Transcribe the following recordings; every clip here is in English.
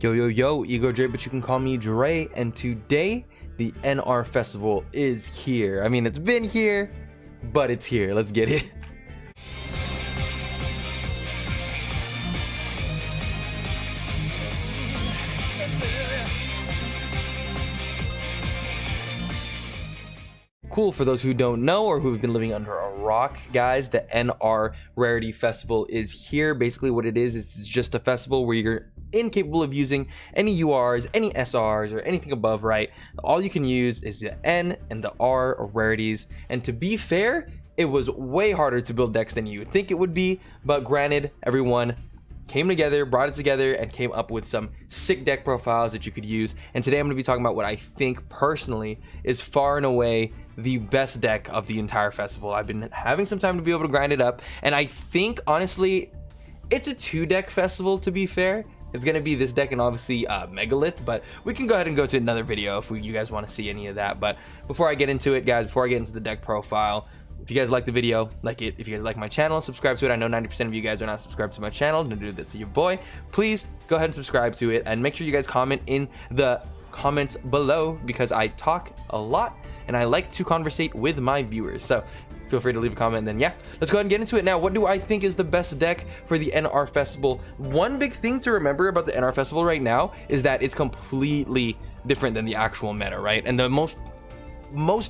Yo, Ego Dre, but you can call me Dre, and today the NR Festival is here. I mean, it's been here, but it's here. Let's get it. Cool, for those who don't know or who've been living under a rock, guys, the NR Rarity Festival is here. Basically what it is, it's just a festival where you're incapable of using any URs, any SRs, or anything above, right? All you can use is the N and the R, or rarities. And to be fair, it was way harder to build decks than you would think it would be, but granted, everyone came together, brought it together, and came up with some sick deck profiles that you could use. And today I'm going to be talking about what I think personally is far and away the best deck of the entire festival. I've been having some time to be able to grind it up, and I think honestly it's a 2-deck festival. To be fair, it's going to be this deck and obviously Megalith, but we can go ahead and go to another video if you guys want to see any of that. But before I get into it, guys, before I get into the deck profile, if you guys like the video, like it. If you guys like my channel, subscribe to it. I know 90% of you guys are not subscribed to my channel. Don't do that to your boy. Please go ahead and subscribe to it, and make sure you guys comment in the comments below, because I talk a lot and I like to conversate with my viewers. So feel free to leave a comment, and then yeah, let's go ahead and get into it. Now, what do I think is the best deck for the NR Festival? One big thing to remember about the NR Festival right now is that it's completely different than the actual meta, right? And the most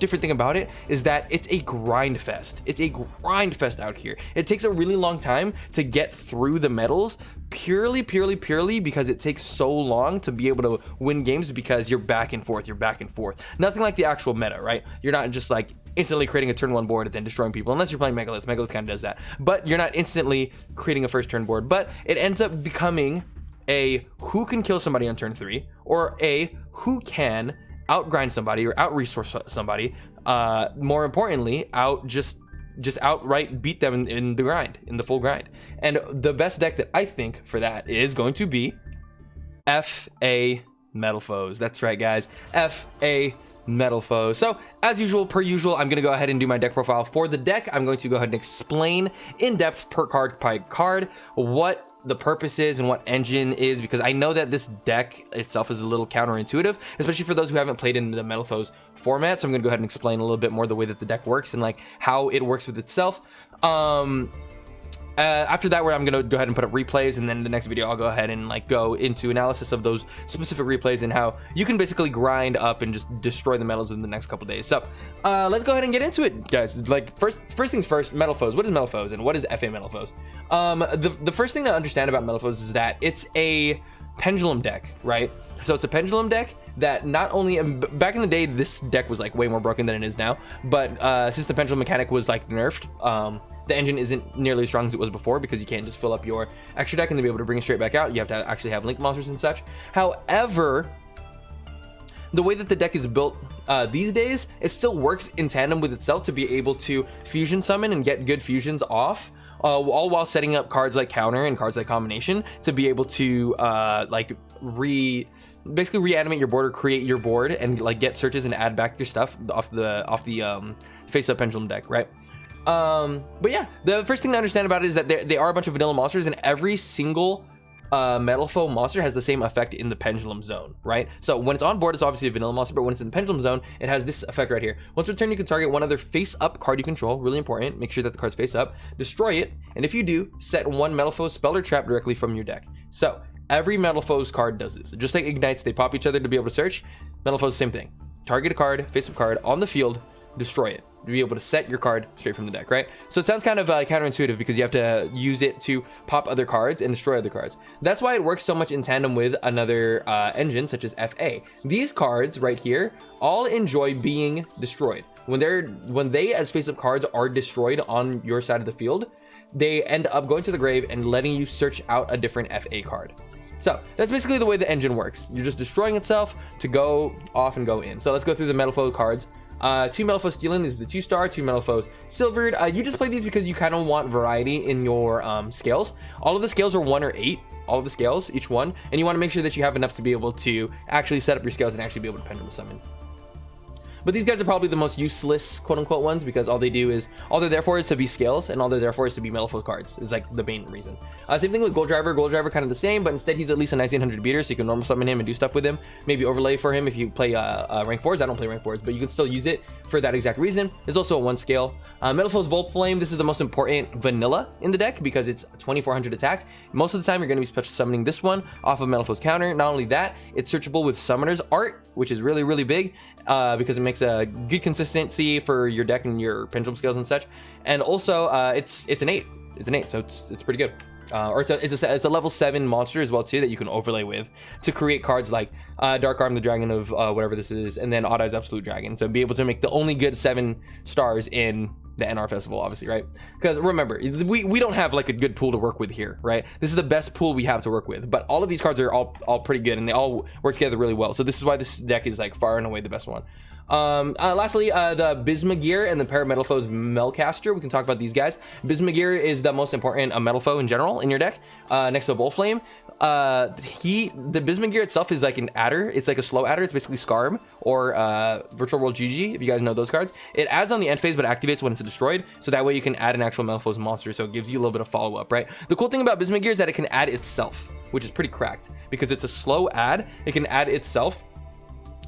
different thing about it is that it's a grind fest. It's a grind fest out here. It takes a really long time to get through the medals, purely because it takes so long to be able to win games, because you're back and forth. Nothing like the actual meta, right? You're not just like instantly creating a turn 1 board and then destroying people, unless you're playing Megalith. Megalith kind of does that, but you're not instantly creating a first turn board. But it ends up becoming a who can kill somebody on turn 3, or a who can outgrind somebody or out resource somebody, more importantly just outright beat them in the grind, in the full grind. And the best deck that I think for that is going to be FA Metalfoes. That's right, guys, FA Metalfoes. So as usual, I'm going to go ahead and do my deck profile for the deck. I'm going to go ahead and explain in depth per card by card what the purpose is and what engine is, because I know that this deck itself is a little counterintuitive, especially for those who haven't played in the Metalfoes format. So I'm gonna go ahead and explain a little bit more the way that the deck works and like how it works with itself. After that, where I'm gonna go ahead and put up replays, and then in the next video I'll go ahead and like go into analysis of those specific replays and how you can basically grind up and just destroy the medals within the next couple days. So let's go ahead and get into it, guys. Like first things first, Metalfoes. What is Metalfoes and what is FA Metalfoes? The first thing to understand about Metalfoes is that it's a pendulum deck, right? So it's a pendulum deck that not only back in the day, this deck was like way more broken than it is now, but since the pendulum mechanic was like nerfed, the engine isn't nearly as strong as it was before, because you can't just fill up your extra deck and then be able to bring it straight back out. You have to actually have link monsters and such. However, the way that the deck is built these days, it still works in tandem with itself to be able to fusion summon and get good fusions off, all while setting up cards like counter and cards like combination to be able to basically reanimate your board or create your board and like get searches and add back your stuff off the face up pendulum deck, right? But yeah, the first thing to understand about it is that they are a bunch of vanilla monsters, and every single Metalfoe monster has the same effect in the pendulum zone, right? So when it's on board, it's obviously a vanilla monster, but when it's in the pendulum zone, it has this effect right here. Once per turn, you can target one other face up card you control. Really important, make sure that the card's face up, destroy it, and if you do, set one Metalfoe spell or trap directly from your deck. So every Metalfoe's card does this. Just like Ignites, they pop each other to be able to search. Metalfoe's same thing. Target a card, face up card on the field, destroy it, to be able to set your card straight from the deck, right? So it sounds kind of counterintuitive, because you have to use it to pop other cards and destroy other cards. That's why it works so much in tandem with another engine such as FA. These cards right here all enjoy being destroyed. When they as face-up cards are destroyed on your side of the field, they end up going to the grave and letting you search out a different FA card. So that's basically the way the engine works. You're just destroying itself to go off and go in. So let's go through the Metalfoe cards. 2 Metalfoes Stealing is the 2-star, 2 Metalfoes Silvered. You just play these because you kind of want variety in your scales. All of the scales are 1 or 8, all of the scales, each one, and you want to make sure that you have enough to be able to actually set up your scales and actually be able to pendulum summon. But these guys are probably the most useless, quote unquote, ones, because all they're there for is to be scales, and all they're there for is to be Metalfoes cards. Is like the main reason. Same thing with Gold Driver. Gold Driver kind of the same, but instead he's at least a 1900 beater, so you can normal summon him and do stuff with him. Maybe overlay for him if you play rank 4s. I don't play rank 4s, but you can still use it for that exact reason. There's also a 1 scale. Metalfoes Volt Flame. This is the most important vanilla in the deck because it's 2400 attack. Most of the time you're going to be special summoning this one off of Metalfoes counter. Not only that, it's searchable with Summoner's Art, which is really, really big because it makes a good consistency for your deck and your pendulum scales and such. And also it's an 8. It's an 8, so it's pretty good. Or it's a level 7 monster as well too that you can overlay with to create cards like Dark Arm the Dragon of whatever this is, and then Odd Eyes Absolute Dragon. So be able to make the only good 7 stars in the NR Festival, obviously, right? Because remember, we don't have like a good pool to work with here, right? This is the best pool we have to work with, but all of these cards are all pretty good and they all work together really well. So this is why this deck is like far and away the best one. Lastly, the Bismugear and the Metalfoes Melcaster. We can talk about these guys. Bismugear is the most important Metalfoe in general in your deck, next to Volt Flame. The Bismugear itself is like an adder. It's like a slow adder. It's basically Scarm or Virtual World GG, if you guys know those cards. It adds on the end phase but activates when it's destroyed, so that way you can add an actual Metalfoes monster, so it gives you a little bit of follow-up, right? The cool thing about Bismugear is that it can add itself, which is pretty cracked because it's a slow add. It can add itself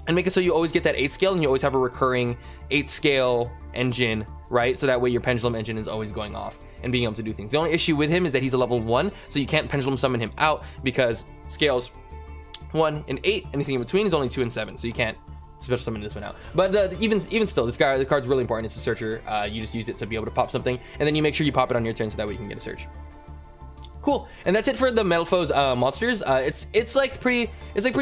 and make it so you always get that 8 scale and you always have a recurring 8 scale engine, right? So that way your pendulum engine is always going off and being able to do things. The only issue with him is that he's a level 1, so you can't pendulum summon him out because scales 1 and 8, anything in between is only 2 and 7, so you can't special summon this one out. But even still, the card's really important. It's a searcher. You just use it to be able to pop something, and then you make sure you pop it on your turn so that way you can get a search. Cool, and that's it for the Metalfoes monsters. It's like pretty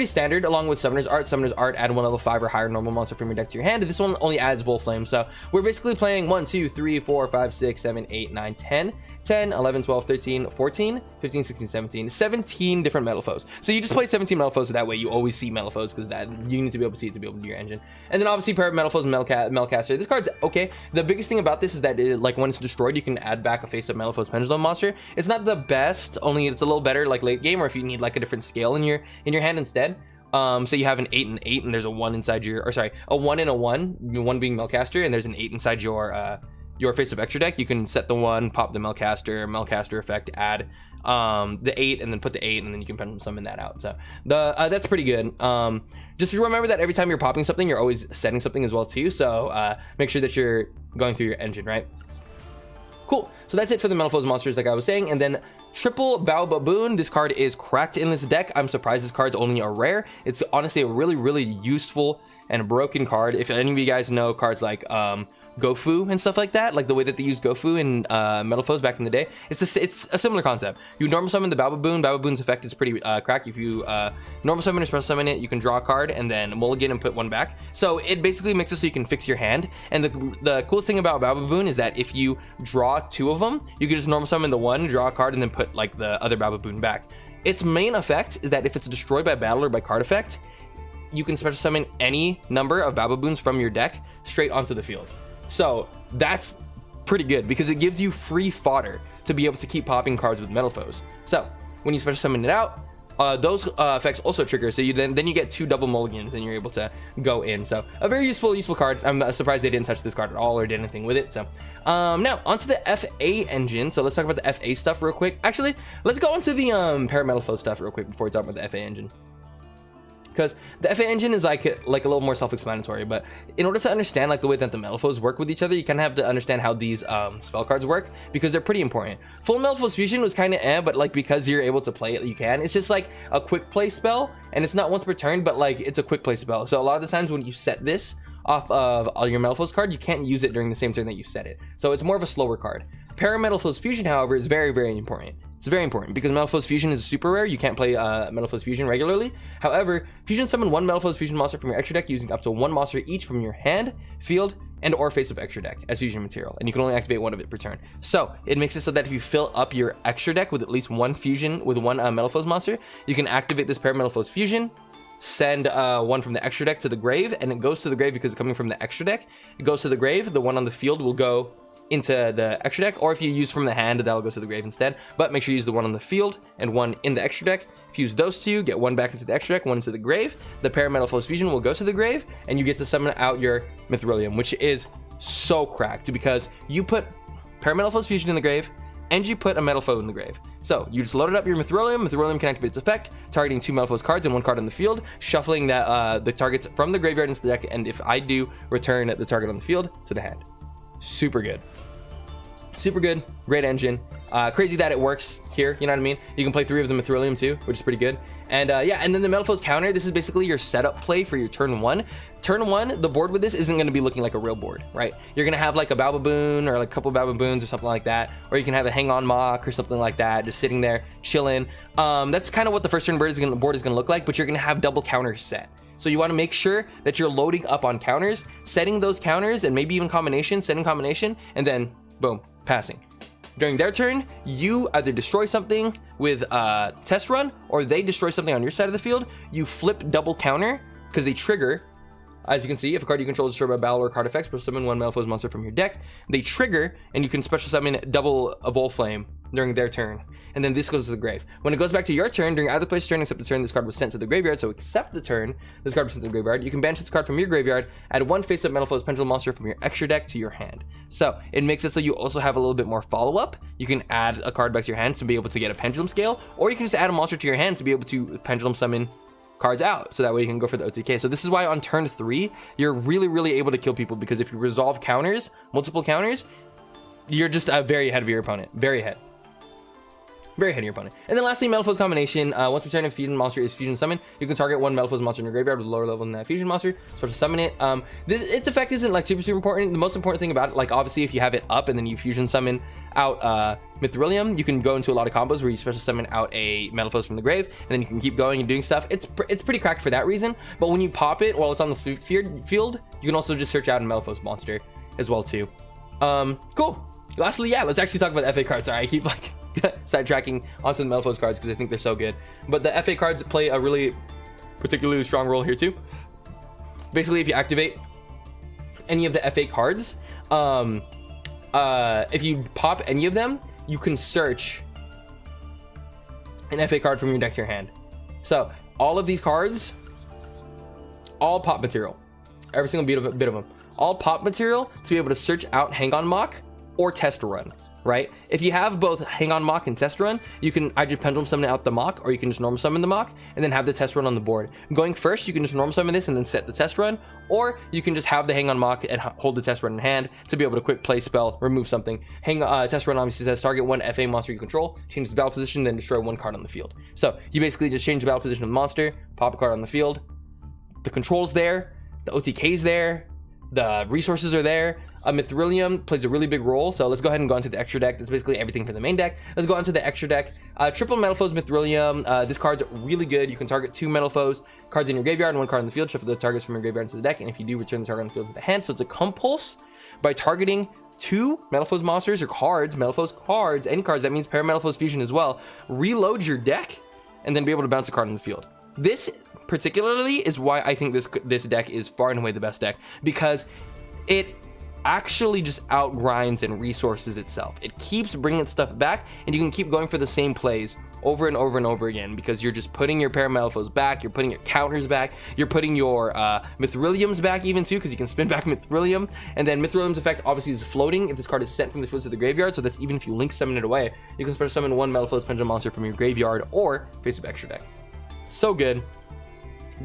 standard, along with Summoner's Art. Summoner's Art, add 1 level 5 or higher normal monster from your deck to your hand. This one only adds Volt Flame, so we're basically playing 1, 2, 3, 4, 5, 6, 7, 8, 9, 10, 10, 11, 12, 13, 14, 15, 16, 17 different Metalfoes. So you just play 17 Metalfoes, so that way you always see Metalfoes, because that you need to be able to see it to be able to do your engine. And then obviously pair Metalfoes and Melcaster. This card's okay. The biggest thing about this is that like when it's destroyed, you can add back a face-up Metalfoes Pendulum monster. It's not the best, only it's a little better like late game, or if you need like a different scale in your hand instead. So you have an 8 and 8, and there's a 1 inside your, or sorry, a 1 and a 1, 1 being Melcaster, and there's an 8 inside your face-up extra deck. You can set the 1, pop the Melcaster effect, add the 8, and then put the 8, and then you can pendulum summon that out. So that's pretty good. Just remember that every time you're popping something, you're always setting something as well too. So make sure that you're going through your engine, right? Cool. So that's it for the Metalfoes monsters, like I was saying. And then Triple Baboon. This card is cracked in this deck. I'm surprised this card's only a rare. It's honestly a really, really useful and broken card. If any of you guys know cards like Gofu and stuff like that, like the way that they use Gofu in Metalfoes back in the day, it's a similar concept. You normal summon the Baboon. Baboon's effect is pretty cracked. If you normal summon or special summon it, you can draw a card and then mulligan and put 1 back. So it basically makes it so you can fix your hand. And the coolest thing about Baboon is that if you draw 2 of them, you can just normal summon the 1, draw a card, and then put like the other Baboon back. Its main effect is that if it's destroyed by battle or by card effect, you can special summon any number of Baboons from your deck straight onto the field. So that's pretty good because it gives you free fodder to be able to keep popping cards with Metalfoes. So when you special summon it out, those effects also trigger, so you then you get 2 double mulligans and you're able to go in. So a very useful card. I'm surprised they didn't touch this card at all or did anything with it. So now onto the FA engine. So let's talk about the FA stuff real quick. Actually, let's go into the Metalfoes stuff real quick before we talk about the FA engine, because the FA engine is like a little more self-explanatory. But in order to understand like the way that the Metalfoes work with each other, you kind of have to understand how these spell cards work, because they're pretty important. Full Metalfoes Fusion was kind of but like because you're able to play it, you can. It's just like a quick play spell, and it's not once per turn, but like it's a quick play spell. So a lot of the times when you set this off of your Metalfoes card, you can't use it during the same turn that you set it. So it's more of a slower card. Metalfoes Fusion, however, is very, very important. It's very important because Metalfoes Fusion is super rare. You can't play Metalfoes Fusion regularly. However, fusion summon 1 Metalfoes Fusion monster from your extra deck using up to 1 monster each from your hand, field, and or face-up extra deck as fusion material, and you can only activate 1 of it per turn. So it makes it so that if you fill up your extra deck with at least 1 fusion with 1 Metalfoes monster, you can activate this Metalfoes Fusion, send 1 from the extra deck to the grave, and it goes to the grave because it's coming from the extra deck. It goes to the grave. The 1 on the field will go into the extra deck, or if you use from the hand, that'll go to the grave instead. But make sure you use the one on the field and one in the extra deck. If you use those two, get one back into the extra deck, one into the grave. The pair Metalfoes Fusion will go to the grave, and you get to summon out your Mithrilium, which is so cracked because you put pair Metalfoes Fusion in the grave, and you put a Metalfoe in the grave. So you just loaded up your Mithrilium. Mithrilium can activate its effect, targeting 2 Metalfoes cards and 1 card on the field, shuffling that the targets from the graveyard into the deck, and if I do, return the target on the field to the hand. Super good. Super good, great engine. Crazy that it works here, you know what I mean? You can play 3 of the Mithrilium too, which is pretty good. And yeah, and then the Metalfoes counter, this is basically your setup play for your turn 1. Turn 1, the board with this isn't going to be looking like a real board, right? You're going to have like a Bababoon or like a couple of Bababoons or something like that, or you can have a Hang On Mock or something like that, just sitting there chilling. That's kind of what the first turn board is going to look like, but you're going to have double counters set. So you want to make sure that you're loading up on counters, setting those counters, and maybe even setting combination, and then boom, passing. During their turn, you either destroy something with a test run, or they destroy something on your side of the field. You flip double counter because they trigger. As you can see, if a card you control is destroyed by battle or card effects, special summon 1 Metalfoes monster from your deck. They trigger, and you can special summon double Volflame during their turn. And then this goes to the grave. When it goes back to your turn, during either player's turn except the turn this card was sent to the graveyard, so except the turn this card was sent to the graveyard, you can banish this card from your graveyard, add 1 face-up Metalfoes Pendulum monster from your extra deck to your hand. So it makes it so you also have a little bit more follow-up. You can add a card back to your hand to be able to get a pendulum scale, or you can just add a monster to your hand to be able to pendulum summon cards out, so that way you can go for the OTK. So this is why on turn 3 you're really able to kill people, because if you resolve counters, multiple counters, you're just very ahead of your opponent. Very ahead of your opponent. And then lastly, Metalfoes combination. Once returning fusion monster is fusion summon, you can target 1 Metalfoes monster in your graveyard with a lower level than that fusion monster, start to summon it. Its effect isn't like super important. The most important thing about it, like obviously if you have it up and then you fusion summon out Mithrilium, you can go into a lot of combos where you special summon out a Metalfoes from the grave, and then you can keep going and doing stuff. It's pretty cracked for that reason. But when you pop it while it's on the field, you can also just search out a Metalfoes monster as well too. Cool. Lastly, yeah, let's actually talk about the FA cards. Sorry, I keep like sidetracking onto the Metalfoes cards because I think they're so good. But the FA cards play a really particularly strong role here too. Basically, if you activate any of the FA cards, if you pop any of them, you can search an FA card from your deck to your hand. So all of these cards, all pop material, every single bit of them, all pop material to be able to search out Hang On Mock or Test Run, right? If you have both Hang On Mock and Test Run, you can either pendulum summon out the Mock, or you can just normal summon the Mock and then have the Test Run on the board. Going first, you can just normal summon this and then set the Test Run, or you can just have the Hang On Mock and hold the Test Run in hand to be able to quick play spell, remove something. Test Run obviously says target 1 FA monster you control, change the battle position, then destroy 1 card on the field. So you basically just change the battle position of the monster, pop a card on the field, the control's there, the OTK's there, the resources are there. Mithrilium plays a really big role, so let's go ahead and go into the extra deck. That's basically everything for the main deck. Let's go on to the extra deck. Triple Metalfoes Mithrilium. This card's really good. You can target 2 Metalfoes cards in your graveyard and 1 card on the field. Shuffle the targets from your graveyard into the deck, and if you do, return the target on the field to the hand. So it's a compulse by targeting 2 Metalfoes monsters or cards, Metalfoes cards, any cards. That means pair Metalfoes Fusion as well. Reload your deck, and then be able to bounce a card on the field. This particularly is why I think this deck is far and away the best deck, because it actually just outgrinds and resources itself. It keeps bringing stuff back, and you can keep going for the same plays over and over and over again, because you're just putting your pair Metalfoes back, you're putting your counters back, you're putting your Mithriliums back even too, because you can spin back Mithrilium, and then Mithrilium's effect obviously is floating if this card is sent from the field to the graveyard, so that's even if you link summon it away. You can special summon 1 Metalfoes Pendulum monster from your graveyard or face up extra deck. So good.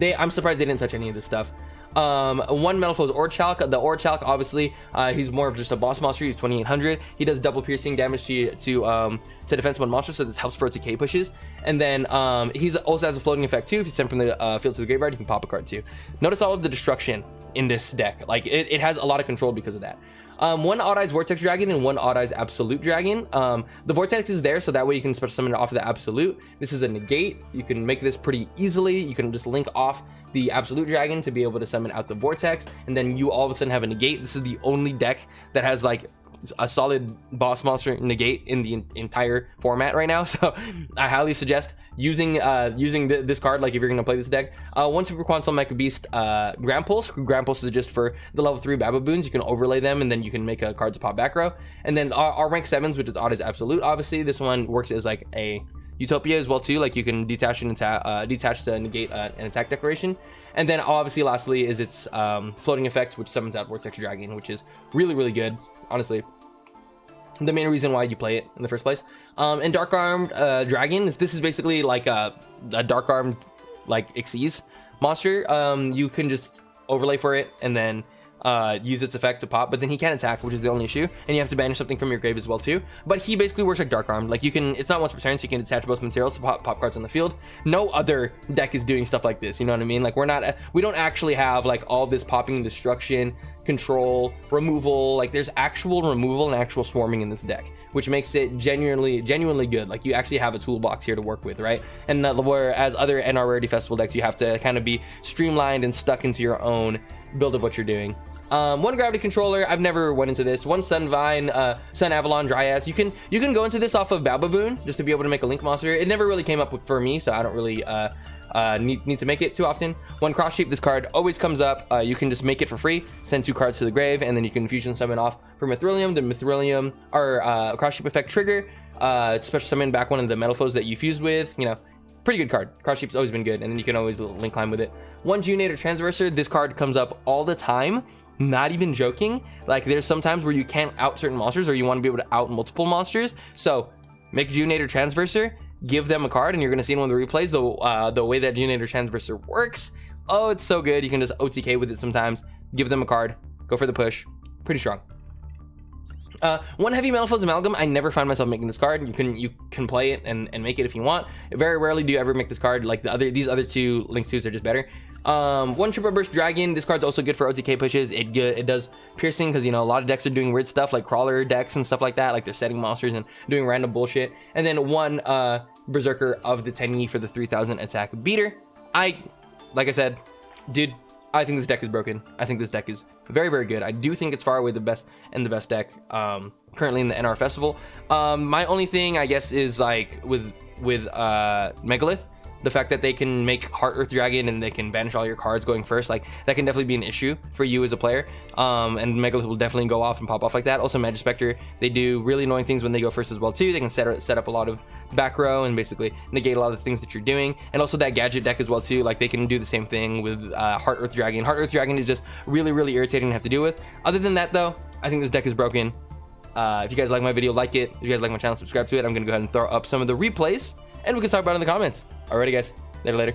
I'm surprised they didn't touch any of this stuff. 1 Metalfoes Orchalk. The Orchalk, obviously, he's more of just a boss monster. He's 2800. He does double piercing damage to defense 1 monster, so this helps for TK pushes. And then he's also has a floating effect too. If you send from the field to the graveyard, you can pop a card too. Notice all of the destruction in this deck. Like it has a lot of control because of that. 1 Odd Eyes Vortex Dragon and 1 Odd Eyes Absolute Dragon. The Vortex is there so that way you can special summon it off of the Absolute. This is a negate. You can make this pretty easily. You can just link off the Absolute Dragon to be able to summon out the Vortex, and then you all of a sudden have a negate. This is the only deck that has like a solid boss monster negate in the entire format right now, so I highly suggest using this card, like if you're gonna play this deck, one Super Quantum Mecha Beast, Grand Pulse. Grand Pulse is just for the level 3 Bababoons. You can overlay them, and then you can make a cards pop back row. And then our rank 7s, which is Odd as Absolute. Obviously, this one works as like a Utopia as well too. Like you can detach and detach to negate an attack declaration. And then obviously, lastly, is its floating effects, which summons out Vortex Dragon, which is really good, honestly. The main reason why you play it in the first place. And Dark Armed Dragon, this is basically like a Dark Armed like Xyz monster. You can just overlay for it and then use its effect to pop, but then he can't attack, which is the only issue, and you have to banish something from your grave as well too. But he basically works like Dark Armed. Like you can, it's not once per turn, so you can detach both materials to pop cards on the field. No other deck is doing stuff like this, you know what I mean? Like we don't actually have like all this popping, destruction, control, removal. Like there's actual removal and actual swarming in this deck, which makes it genuinely good. Like you actually have a toolbox here to work with, right? And whereas other NR Rarity Festival decks, you have to kind of be streamlined and stuck into your own build of what you're doing. One Gravity Controller, I've never went into this. One Sunvine, Sun Avalon, Dryas. You can go into this off of Bababoon just to be able to make a Link monster. It never really came up for me, so I don't really need to make it too often. One Cross Shape, this card always comes up. You can just make it for free, send 2 cards to the grave, and then you can fusion summon off for Mithrilium. The Mithrilium or Cross Shape effect trigger, special summon back one of the Metalfoes that you fused with. You know, pretty good card. Cross Shape's always been good, and then you can always Link climb with it. One Geonator Transverser, this card comes up all the time. Not even joking. Like there's sometimes where you can't out certain monsters, or you want to be able to out multiple monsters. So make Geonator Transverser, give them a card, and you're gonna see in one of the replays the way that Geonator Transverser works. Oh, it's so good. You can just OTK with it sometimes. Give them a card. Go for the push. Pretty strong. One Heavy Metalfoes Amalgam, I never find myself making this card. You can play it and make it if you want. Very rarely do you ever make this card. Like these other 2 Link 2s are just better. One Triple Burst Dragon, this card's also good for OTK pushes. It does piercing because, you know, a lot of decks are doing weird stuff like crawler decks and stuff like that. Like they're setting monsters and doing random bullshit. And then one Berserker of the 10E for the 3000 attack beater. Like I said, dude, I think this deck is broken. I think this deck is very good. I do think it's far away the best deck currently in the NR Festival. My only thing, I guess, is like with Megalith, the fact that they can make Heart Earth Dragon and they can banish all your cards going first, like that can definitely be an issue for you as a player. And Megalith will definitely go off and pop off like that. Also, Magispectre, they do really annoying things when they go first as well too. They can set up a lot of back row and basically negate a lot of the things that you're doing. And also that gadget deck as well too, like they can do the same thing with Heart Earth Dragon. Heart Earth Dragon is just really irritating to have to deal with. Other than that though, I think this deck is broken. If you guys like my video, like it. If you guys like my channel, subscribe to it. I'm gonna go ahead and throw up some of the replays and we can talk about it in the comments. Alrighty guys, later.